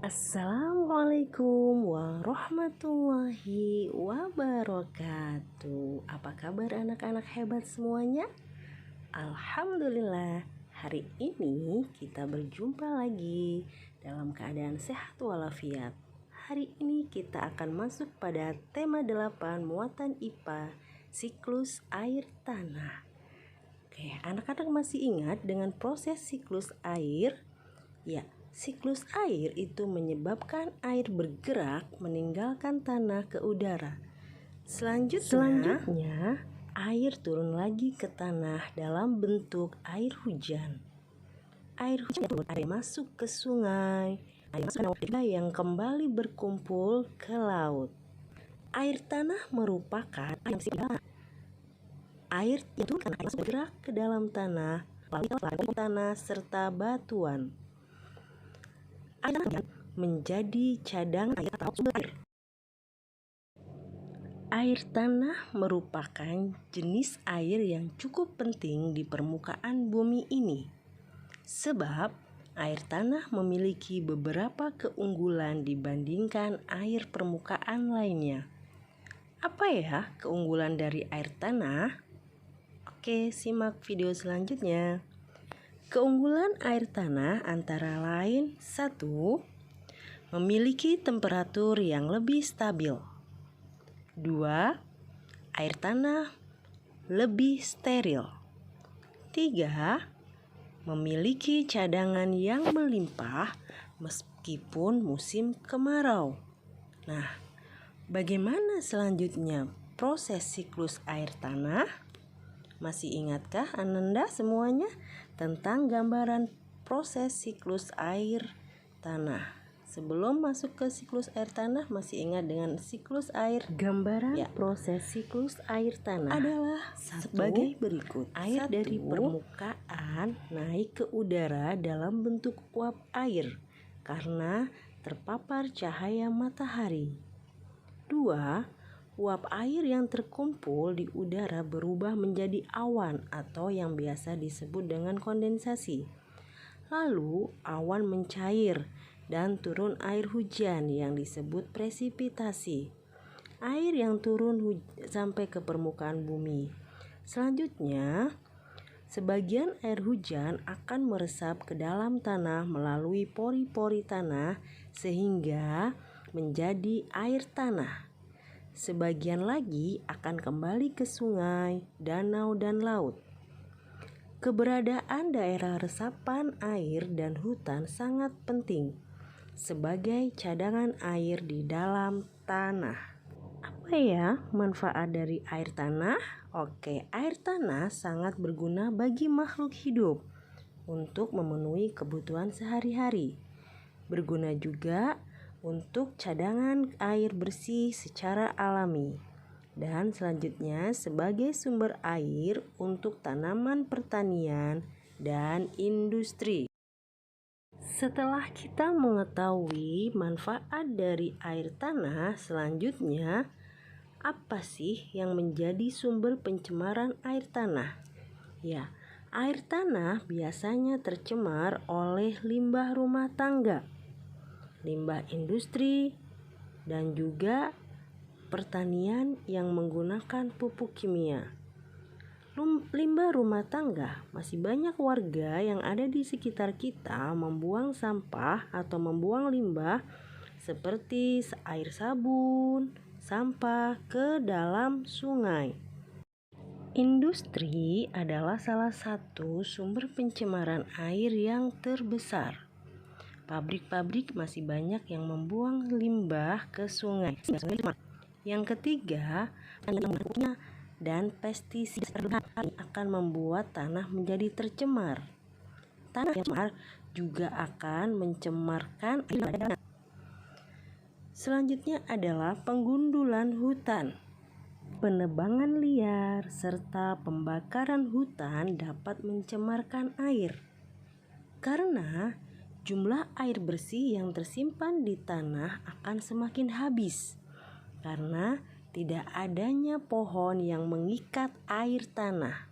Assalamualaikum warahmatullahi wabarakatuh. Apa kabar anak-anak hebat semuanya? Alhamdulillah, hari ini kita berjumpa lagi dalam keadaan sehat walafiat. Hari ini kita akan masuk pada tema 8 muatan IPA, siklus air tanah. Oke, anak-anak masih ingat dengan proses siklus air? Ya, siklus air itu menyebabkan air bergerak meninggalkan tanah ke udara. Selanjutnya, air turun lagi ke tanah dalam bentuk air hujan. Air hujan masuk ke sungai, yang kembali berkumpul ke laut. Air tanah merupakan air yang bergerak ke dalam tanah, tanah serta batuan. Air menjadi cadangan air atau sumber air. Air tanah merupakan jenis air yang cukup penting di permukaan bumi ini. Sebab air tanah memiliki beberapa keunggulan dibandingkan air permukaan lainnya. Apa ya keunggulan dari air tanah? Oke, simak video selanjutnya. Keunggulan air tanah antara lain: 1. Memiliki temperatur yang lebih stabil. 2. Air tanah lebih steril. 3. Memiliki cadangan yang melimpah meskipun musim kemarau. Nah, bagaimana selanjutnya proses siklus air tanah? Masih ingatkah Ananda semuanya tentang gambaran proses siklus air tanah? Sebelum masuk ke siklus air tanah, masih ingat dengan siklus air? Gambaran proses siklus air tanah adalah sebagai berikut. Air dari permukaan naik ke udara dalam bentuk uap air karena terpapar cahaya matahari. 2. Uap air yang terkumpul di udara berubah menjadi awan atau yang biasa disebut dengan kondensasi. Lalu awan mencair dan turun air hujan yang disebut presipitasi. Air yang turun sampai ke permukaan bumi. Selanjutnya, sebagian air hujan akan meresap ke dalam tanah melalui pori-pori tanah sehingga menjadi air tanah. Sebagian lagi akan kembali ke sungai, danau, dan laut. Keberadaan daerah resapan air dan hutan sangat penting sebagai cadangan air di dalam tanah. Apa ya manfaat dari air tanah? Oke, air tanah sangat berguna bagi makhluk hidup untuk memenuhi kebutuhan sehari-hari. Berguna juga untuk cadangan air bersih secara alami. Dan selanjutnya sebagai sumber air untuk tanaman pertanian dan industri. Setelah kita mengetahui manfaat dari air tanah, selanjutnya apa sih yang menjadi sumber pencemaran air tanah? Ya, air tanah biasanya tercemar oleh limbah rumah tangga, limbah industri, dan juga pertanian yang menggunakan pupuk kimia. Limbah rumah tangga, masih banyak warga yang ada di sekitar kita membuang sampah atau membuang limbah seperti air sabun, sampah ke dalam sungai. Industri adalah salah satu sumber pencemaran air yang terbesar. Pabrik-pabrik masih banyak yang membuang limbah ke sungai. Yang ketiga, dan pestisida akan membuat tanah menjadi tercemar. Tanah yang tercemar juga akan mencemarkan air. Selanjutnya adalah penggundulan hutan. Penebangan liar serta pembakaran hutan dapat mencemarkan air. Karena jumlah air bersih yang tersimpan di tanah akan semakin habis karena tidak adanya pohon yang mengikat air tanah.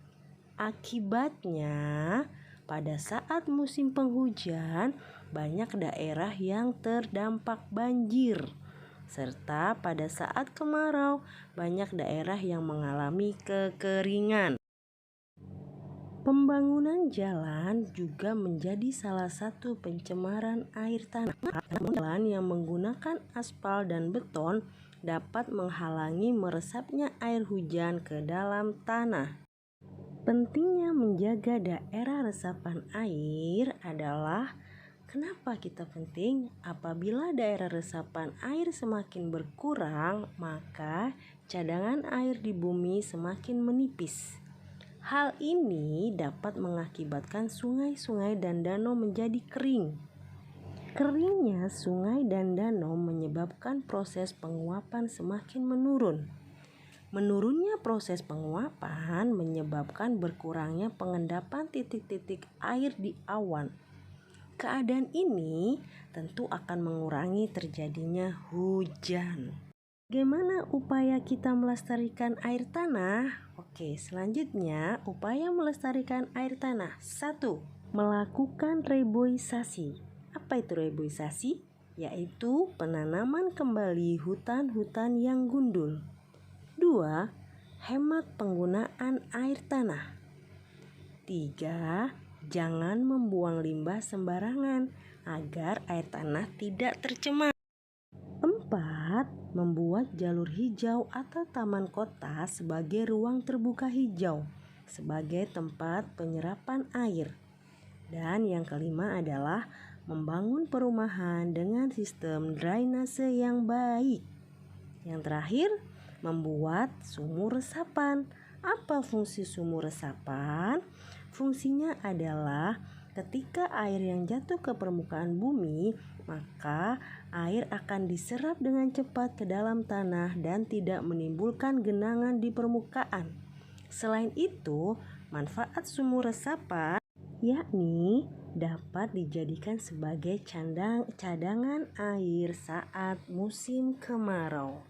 Akibatnya, pada saat musim penghujan, banyak daerah yang terdampak banjir. Serta pada saat kemarau, banyak daerah yang mengalami kekeringan. Pembangunan jalan juga menjadi salah satu pencemaran air tanah. Jalan yang menggunakan aspal dan beton dapat menghalangi meresapnya air hujan ke dalam tanah. Pentingnya menjaga daerah resapan air adalah kenapa kita penting? Apabila daerah resapan air semakin berkurang, maka cadangan air di bumi semakin menipis. Hal ini dapat mengakibatkan sungai-sungai dan danau menjadi kering. Keringnya sungai dan danau menyebabkan proses penguapan semakin menurun. Menurunnya proses penguapan menyebabkan berkurangnya pengendapan titik-titik air di awan. Keadaan ini tentu akan mengurangi terjadinya hujan. Bagaimana upaya kita melestarikan air tanah? Oke, selanjutnya upaya melestarikan air tanah. 1. Melakukan reboisasi. Apa itu reboisasi? Yaitu penanaman kembali hutan-hutan yang gundul. 2. Hemat penggunaan air tanah. 3. Jangan membuang limbah sembarangan agar air tanah tidak tercemar. 4. Membuat jalur hijau atau taman kota sebagai ruang terbuka hijau sebagai tempat penyerapan air. Dan yang kelima adalah membangun perumahan dengan sistem drainase yang baik. Yang terakhir, membuat sumur resapan. Apa fungsi sumur resapan? Fungsinya adalah ketika air yang jatuh ke permukaan bumi, maka air akan diserap dengan cepat ke dalam tanah dan tidak menimbulkan genangan di permukaan. Selain itu, manfaat sumur resapan yakni dapat dijadikan sebagai cadangan air saat musim kemarau.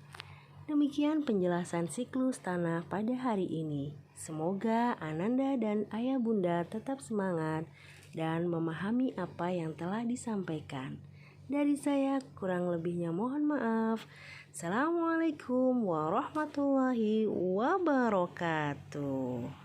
Demikian penjelasan siklus tanah pada hari ini. Semoga Ananda dan Ayah Bunda tetap semangat dan memahami apa yang telah disampaikan. Dari saya kurang lebihnya mohon maaf. Assalamualaikum warahmatullahi wabarakatuh.